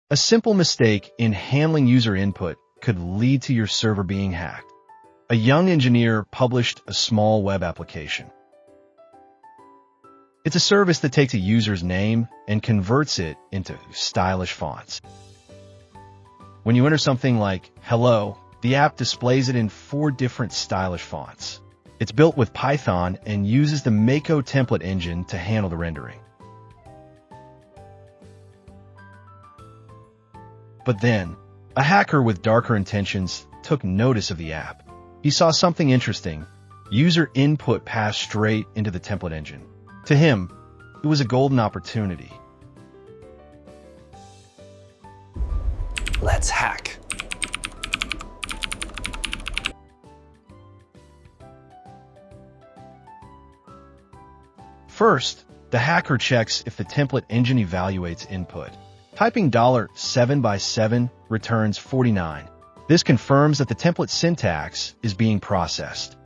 A simple mistake in handling user input could lead to your server being hacked. A young engineer published a small web application. It's a service that takes a user's name and converts it into stylish fonts. When you enter something like hello, the app displays it in 4 different stylish fonts. It's built with Python and uses the Mako template engine to handle the rendering. But then, a hacker with darker intentions took notice of the app. He saw something interesting. User input passed straight into the template engine. To him, it was a golden opportunity. Let's hack. First, the hacker checks if the template engine evaluates input. Typing $7x7 returns 49. This confirms that the template syntax is being processed.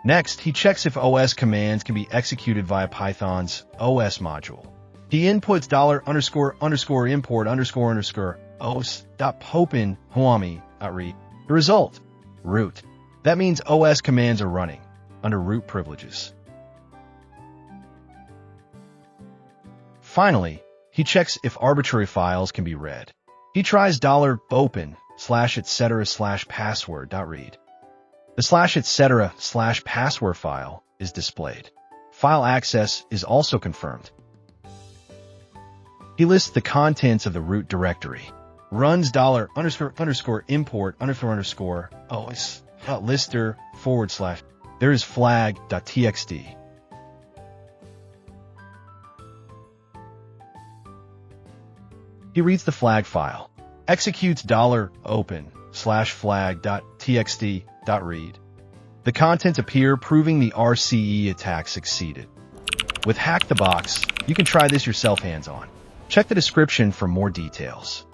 Next, he checks if OS commands can be executed via Python's OS module. He inputs $_import os.popen.huami.read. The result, root. That means OS commands are running under root privileges. Finally, he checks if arbitrary files can be read. He tries $open/etc/password.read. The /etc/password file is displayed. File access is also confirmed. He lists the contents of the root directory. Runs $_import os.lister/. There is flag.txt. He reads the flag file, executes $open/flag.txt.read. The contents appear, proving the RCE attack succeeded. With HackTheBox, you can try this yourself hands-on. Check the description for more details.